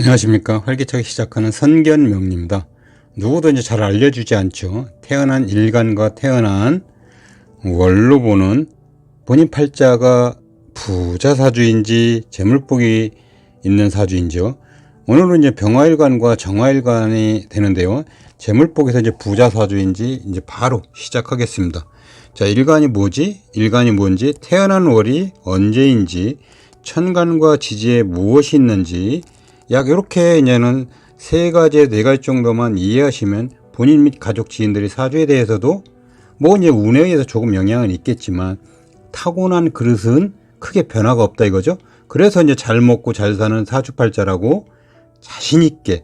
안녕하십니까. 활기차게 시작하는 선견명리입니다. 누구도 이제 잘 알려주지 않죠. 태어난 일간과 태어난 월로 보는 본인 팔자가 부자 사주인지 재물복이 있는 사주인지요. 오늘은 이제 병화일간과 정화일간이 되는데요. 재물복에서 이제 부자 사주인지 이제 바로 시작하겠습니다. 자, 일간이 뭐지? 일간이 뭔지, 태어난 월이 언제인지, 천간과 지지에 무엇이 있는지, 약 이렇게 이제는 세 가지, 네 가지 정도만 이해하시면 본인 및 가족 지인들의 사주에 대해서도 뭐 이제 운에 의해서 조금 영향은 있겠지만 타고난 그릇은 크게 변화가 없다 이거죠. 그래서 이제 잘 먹고 잘 사는 사주팔자라고 자신 있게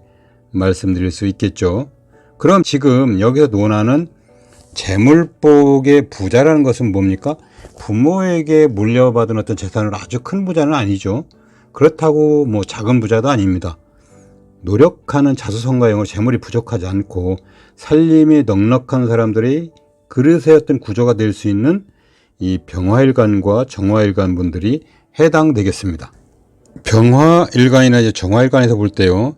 말씀드릴 수 있겠죠. 그럼 지금 여기서 논하는 재물복의 부자라는 것은 뭡니까? 부모에게 물려받은 어떤 재산을 아주 큰 부자는 아니죠. 그렇다고 뭐 작은 부자도 아닙니다. 노력하는 자수성가형으로 재물이 부족하지 않고 살림이 넉넉한 사람들이 그릇의 어떤 구조가 될 수 있는 이 병화일간과 정화일간 분들이 해당되겠습니다. 병화일간이나 이제 정화일간에서 볼 때요,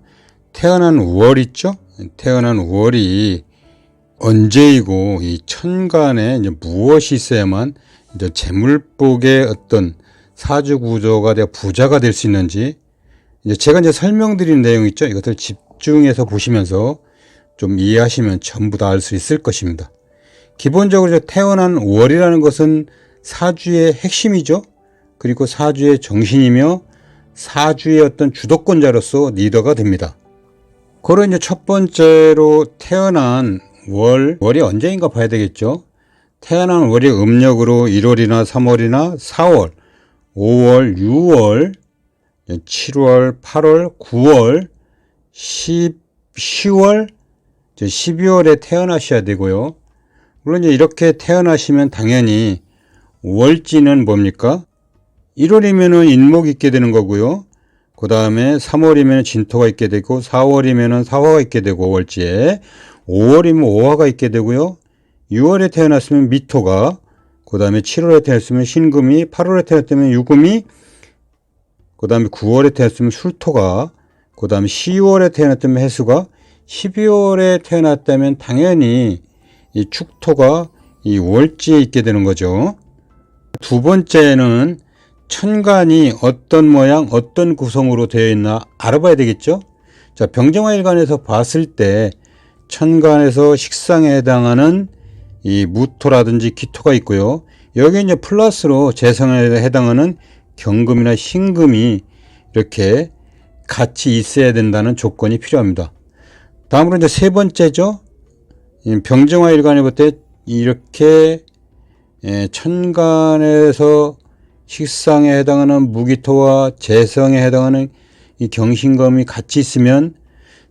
태어난 월 있죠? 태어난 월이 언제이고 이 천간에 이제 무엇이 있어야만 이제 재물복의 어떤 사주 구조가 되어 부자가 될 수 있는지, 이제 제가 이제 설명드리는 내용 있죠? 이것을 집중해서 보시면서 좀 이해하시면 전부 다 알 수 있을 것입니다. 기본적으로 태어난 월이라는 것은 사주의 핵심이죠. 그리고 사주의 정신이며 사주의 어떤 주도권자로서 리더가 됩니다. 그로 이제 첫 번째로 태어난 월이 언제인가 봐야 되겠죠. 태어난 월이 음력으로 1월이나 3월이나 4월, 5월, 6월, 7월, 8월, 9월, 10월, 12월에 태어나셔야 되고요. 물론 이제 이렇게 태어나시면 당연히 월지는 뭡니까? 1월이면은 인목이 있게 되는 거고요. 그 다음에 3월이면 진토가 있게 되고, 4월이면 사화가 있게 되고, 월지에 5월이면 오화가 있게 되고요. 6월에 태어났으면 미토가, 그 다음에 7월에 태어났으면 신금이, 8월에 태어났으면 유금이, 그 다음에 9월에 태어났으면 술토가, 그 다음에 10월에 태어났다면 해수가, 12월에 태어났다면 당연히 이 축토가 이 월지에 있게 되는 거죠. 두 번째는 천간이 어떤 모양, 어떤 구성으로 되어 있나 알아봐야 되겠죠. 자, 병정화일간에서 봤을 때 천간에서 식상에 해당하는 이 무토라든지 기토가 있고요. 여기 이제 플러스로 재성에 해당하는 경금이나 신금이 이렇게 같이 있어야 된다는 조건이 필요합니다. 다음으로 이제 세 번째죠. 병정화일간에 볼 때 이렇게 천간에서 식상에 해당하는 무기토와 재성에 해당하는 이 경신금이 같이 있으면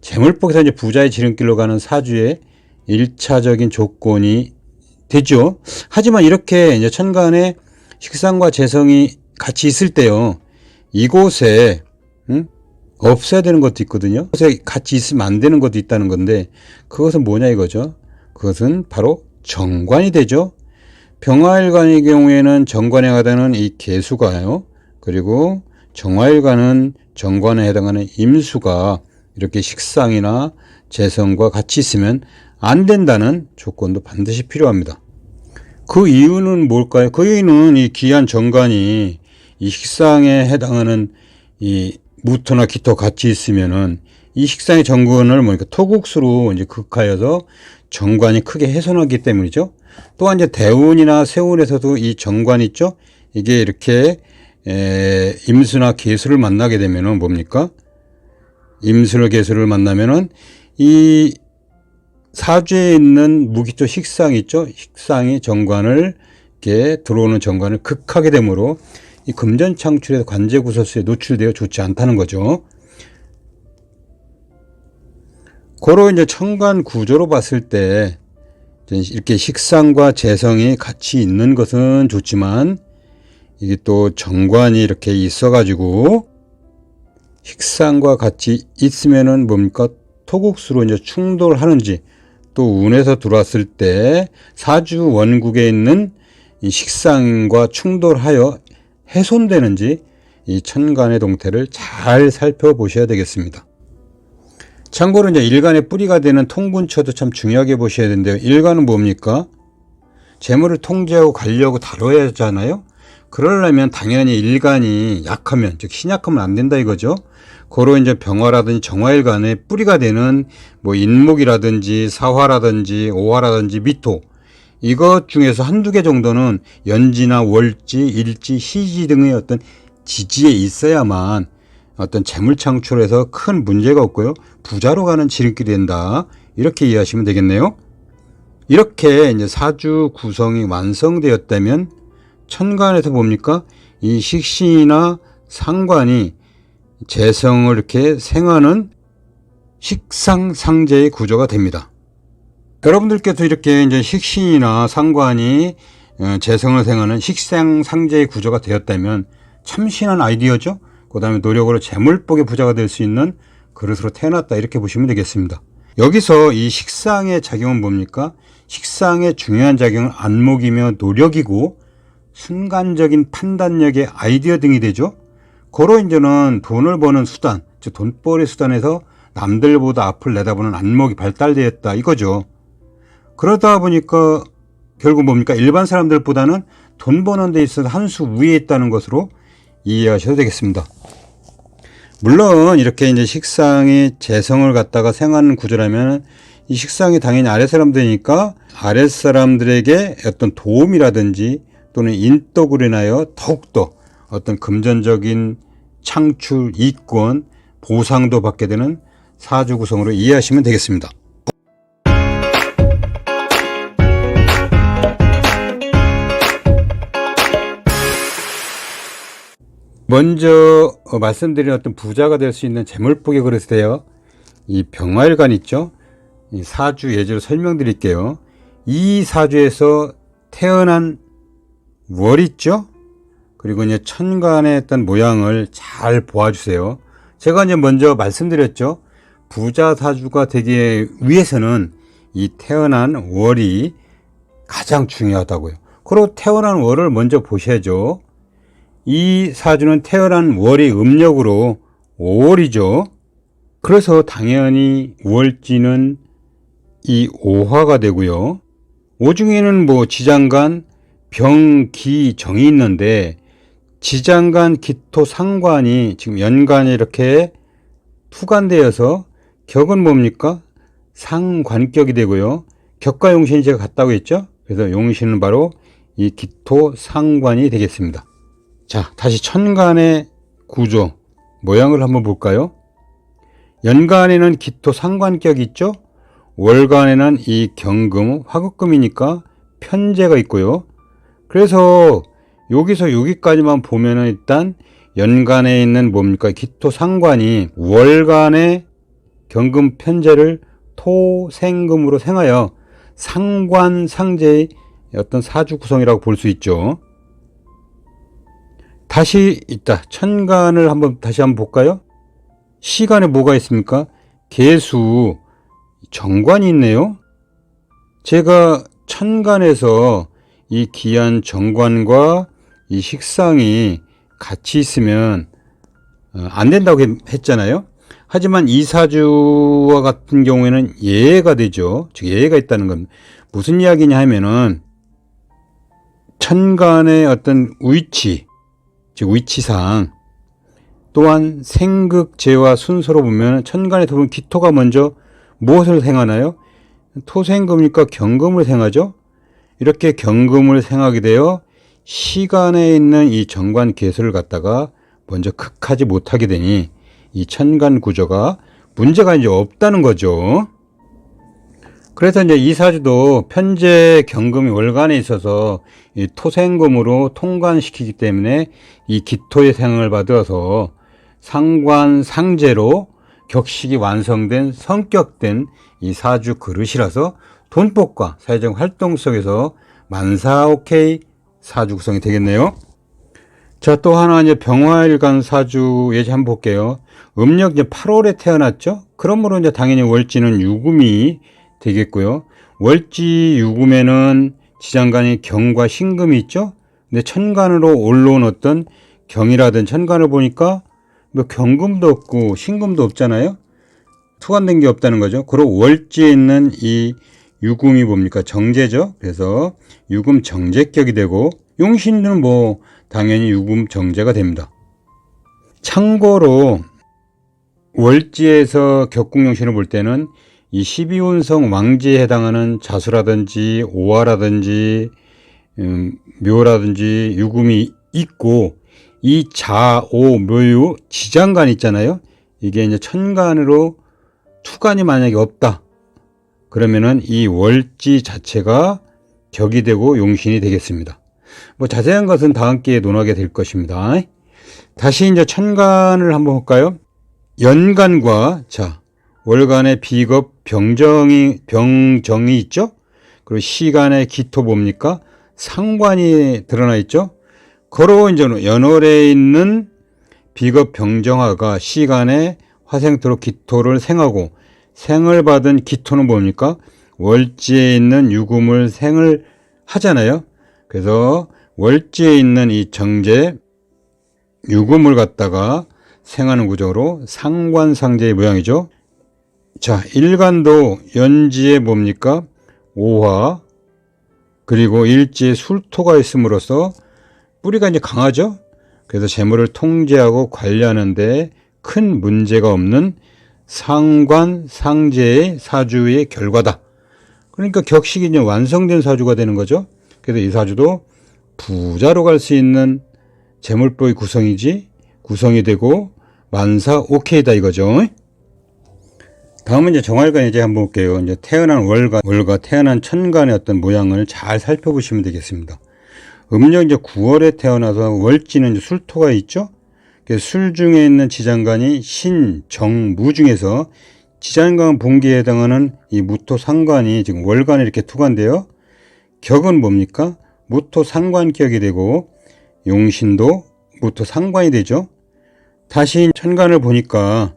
재물복에서 이제 부자의 지름길로 가는 사주의 1차적인 조건이 되죠. 하지만 이렇게 이제 천간에 식상과 재성이 같이 있을 때요, 이곳에 없어야 되는 것도 있거든요. 이곳에 같이 있으면 안 되는 것도 있다는 건데, 그것은 뭐냐 이거죠. 그것은 바로 정관이 되죠. 병화일간의 경우에는 정관에 해당하는 이 계수가요, 그리고 정화일간은 정관에 해당하는 임수가 이렇게 식상이나 재성과 같이 있으면 안 된다는 조건도 반드시 필요합니다. 그 이유는 뭘까요? 그 이유는 이 귀한 정관이 이 식상에 해당하는 이 무토나 기토 같이 있으면은 이 식상의 정관을 뭐니까 토국수로 이제 극하여서 정관이 크게 훼손하기 때문이죠. 또한 이제 대운이나 세운에서도 이 정관 있죠. 이게 이렇게 임수나 계수를 만나게 되면은 뭡니까? 임수를 계수를 만나면은 이 사주에 있는 무기토 식상 있죠. 식상이 정관을 이렇게 들어오는 정관을 극하게 되므로 이 금전창출에서 관제구설수에 노출되어 좋지 않다는 거죠. 고로 이제 천간 구조로 봤을 때 이렇게 식상과 재성이 같이 있는 것은 좋지만 이게 또 정관이 이렇게 있어가지고 식상과 같이 있으면은 뭡니까? 토국수로 이제 충돌하는지, 또 운에서 들어왔을 때 사주 원국에 있는 이 식상과 충돌하여 훼손되는지 이 천간의 동태를 잘 살펴보셔야 되겠습니다. 참고로 이제 일간의 뿌리가 되는 통군처도 참 중요하게 보셔야 되는데요. 일간은 뭡니까? 재물을 통제하고 관리하고 다뤄야 하잖아요. 그러려면 당연히 일간이 약하면, 즉 신약하면 안 된다 이거죠. 고로 이제 병화라든지 정화일간의 뿌리가 되는 뭐 인목이라든지 사화라든지 오화라든지 미토, 이것 중에서 한두 개 정도는 연지나 월지, 일지, 시지 등의 어떤 지지에 있어야만 어떤 재물 창출에서 큰 문제가 없고요. 부자로 가는 지름길이 된다. 이렇게 이해하시면 되겠네요. 이렇게 이제 사주 구성이 완성되었다면 천간에서 뭡니까? 이 식신이나 상관이 재성을 이렇게 생하는 식상상제의 구조가 됩니다. 여러분들께서 이렇게 이제 식신이나 상관이 재성을 생하는 식상상제의 구조가 되었다면 참신한 아이디어죠. 그 다음에 노력으로 재물복의 부자가 될 수 있는 그릇으로 태어났다 이렇게 보시면 되겠습니다. 여기서 이 식상의 작용은 뭡니까? 식상의 중요한 작용은 안목이며 노력이고 순간적인 판단력의 아이디어 등이 되죠. 고로 이제는 돈을 버는 수단, 즉 돈벌이 수단에서 남들보다 앞을 내다보는 안목이 발달되었다 이거죠. 그러다 보니까 결국 뭡니까? 일반 사람들보다는 돈 버는 데 있어서 한 수 위에 있다는 것으로 이해하셔도 되겠습니다. 물론 이렇게 이제 식상이 재성을 갖다가 생하는 구조라면 이 식상이 당연히 아랫사람들이니까 아랫사람들에게 어떤 도움이라든지 또는 인덕을 인하여 더욱더 어떤 금전적인 창출, 이권, 보상도 받게 되는 사주 구성으로 이해하시면 되겠습니다. 먼저 말씀드린 어떤 부자가 될 수 있는 재물복의 그릇이에요. 이 병화일간 있죠. 이 사주 예제로 설명드릴게요. 이 사주에서 태어난 월 있죠. 그리고 이제 천간의 어떤 모양을 잘 보아주세요. 제가 이제 먼저 말씀드렸죠. 부자 사주가 되기 위해서는 이 태어난 월이 가장 중요하다고요. 그리고 태어난 월을 먼저 보셔야죠. 이 사주는 태어난 월이 음력으로 5월이죠. 그래서 당연히 월지는 이 오화가 되고요. 오 중에는 뭐 지장간, 병, 기, 정이 있는데 지장간, 기토, 상관이 지금 연간에 이렇게 투간되어서 격은 뭡니까? 상관격이 되고요. 격과 용신이 제가 같다고 했죠. 그래서 용신은 바로 이 기토, 상관이 되겠습니다. 자, 다시 천간의 구조, 모양을 한번 볼까요? 연간에는 기토 상관격이 있죠? 월간에는 이 경금, 화급금이니까 편제가 있고요. 그래서 여기서 여기까지만 보면은 일단 연간에 있는 뭡니까? 기토 상관이 월간의 경금 편제를 토생금으로 생하여 상관상제의 어떤 사주 구성이라고 볼 수 있죠. 다시 있다. 천간을 다시 한번 볼까요? 시간에 뭐가 있습니까? 계수, 정관이 있네요. 제가 천간에서 이 기한 정관과 이 식상이 같이 있으면 안 된다고 했잖아요. 하지만 이 사주와 같은 경우에는 예가 되죠. 즉 예가 있다는 겁니다. 무슨 이야기냐 하면은 천간의 어떤 위치, 즉 위치상 또한 생극재와 순서로 보면 천간에 보면 기토가 먼저 무엇을 생하나요? 토생금이니까 경금을 생하죠. 이렇게 경금을 생하게 되어 시간에 있는 이 정관 계수를 갖다가 먼저 극하지 못하게 되니 이 천간 구조가 문제가 이제 없다는 거죠. 그래서 이제 이 사주도 편제 경금이 월간에 있어서 이 토생금으로 통관시키기 때문에 이 기토의 생을 받아서 상관상제로 격식이 완성된 성격된 이 사주 그릇이라서 돈복과 사회적 활동 속에서 만사오케이 사주 구성이 되겠네요. 자, 또 하나 이제 병화일간 사주 예시 한번 볼게요. 음력 이제 8월에 태어났죠. 그러므로 이제 당연히 월지는 유금이 되겠고요. 월지 유금에는 지장간이 경과 신금이 있죠. 근데 천간으로 올라온 어떤 경이라든 천간을 보니까 뭐 경금도 없고 신금도 없잖아요. 투관된 게 없다는 거죠. 그리고 월지에 있는 이 유금이 뭡니까? 정제죠. 그래서 유금 정제격이 되고 용신은 뭐 당연히 유금 정제가 됩니다. 참고로 월지에서 격국용신을 볼 때는 이 12운성 왕지에 해당하는 자수라든지 오화라든지 묘라든지 유금이 있고 이 자, 오, 묘유, 지장간 있잖아요. 이게 이제 천간으로 투간이 만약에 없다. 그러면은 이 월지 자체가 격이 되고 용신이 되겠습니다. 뭐 자세한 것은 다음 기회에 논하게 될 것입니다. 다시 이제 천간을 한번 볼까요? 연간과 자, 월간의 비겁 병정이 있죠? 그리고 시간의 기토 뭡니까? 상관이 드러나 있죠? 그로 이제 연월에 있는 비겁 병정화가 시간에 화생토로 기토를 생하고 생을 받은 기토는 뭡니까? 월지에 있는 유금을 생을 하잖아요. 그래서 월지에 있는 이 정제 유금을 갖다가 생하는 구조로 상관상제의 모양이죠. 자, 일간도 연지에 뭡니까? 오화 그리고 일지에 술토가 있음으로써 뿌리가 이제 강하죠. 그래서 재물을 통제하고 관리하는 데 큰 문제가 없는 상관 상제의 사주의 결과다. 그러니까 격식이 이제 완성된 사주가 되는 거죠. 그래서 이 사주도 부자로 갈 수 있는 재물보의 구성이 되고 만사 오케이다 이거죠. 다음은 이제 정활관 이제 한번 볼게요. 이제 태어난 월과 태어난 천간의 어떤 모양을 잘 살펴보시면 되겠습니다. 음력 이제 9월에 태어나서 월지는 이제 술토가 있죠. 술 중에 있는 지장간이 신, 정, 무 중에서 지장간 분기에 해당하는 이 무토 상관이 지금 월간에 이렇게 투관돼요. 격은 뭡니까? 무토 상관격이 되고 용신도 무토 상관이 되죠. 다시 천간을 보니까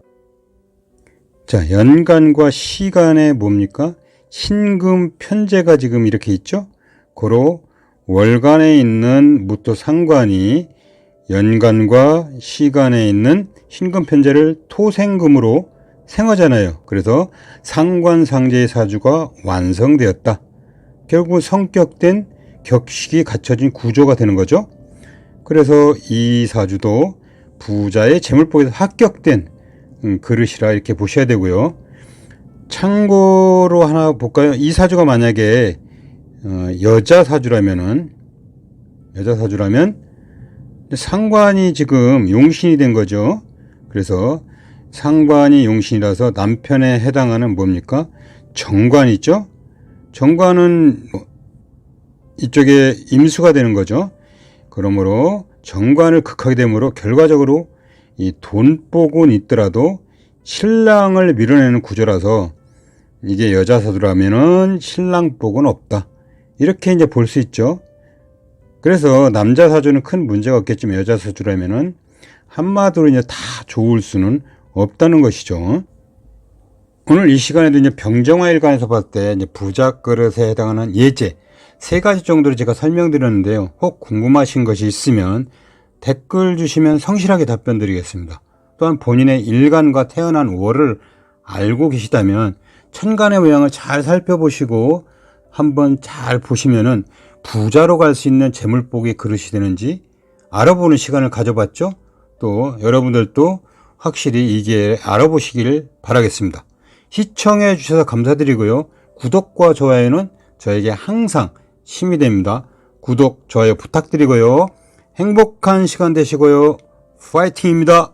자, 연간과 시간에 뭡니까? 신금 편제가 지금 이렇게 있죠. 고로 월간에 있는 무토 상관이 연간과 시간에 있는 신금 편제를 토생금으로 생하잖아요. 그래서 상관상제의 사주가 완성되었다. 결국 성격된 격식이 갖춰진 구조가 되는 거죠. 그래서 이 사주도 부자의 재물복에서 합격된 그릇이라 이렇게 보셔야 되고요. 참고로 하나 볼까요? 이 사주가 만약에 여자 사주라면 상관이 지금 용신이 된 거죠. 그래서 상관이 용신이라서 남편에 해당하는 뭡니까? 정관이 있죠. 정관은 이쪽에 임수가 되는 거죠. 그러므로 정관을 극하게 되므로 결과적으로 이 돈복은 있더라도 신랑을 밀어내는 구조라서 이게 여자 사주라면은 신랑복은 없다. 이렇게 이제 볼 수 있죠. 그래서 남자 사주는 큰 문제가 없겠지만 여자 사주라면은 한마디로 이제 다 좋을 수는 없다는 것이죠. 오늘 이 시간에도 이제 병정화일간에서 봤을 때 이제 부자 그릇에 해당하는 예제 3가지 정도를 제가 설명드렸는데요. 혹 궁금하신 것이 있으면 댓글 주시면 성실하게 답변 드리겠습니다. 또한 본인의 일간과 태어난 월을 알고 계시다면 천간의 모양을 잘 살펴보시고 한번 잘 보시면은 부자로 갈 수 있는 재물복의 그릇이 되는지 알아보는 시간을 가져봤죠. 또 여러분들도 확실히 이게 알아보시길 바라겠습니다. 시청해 주셔서 감사드리고요. 구독과 좋아요는 저에게 항상 힘이 됩니다. 구독, 좋아요 부탁드리고요. 행복한 시간 되시고요. 파이팅입니다.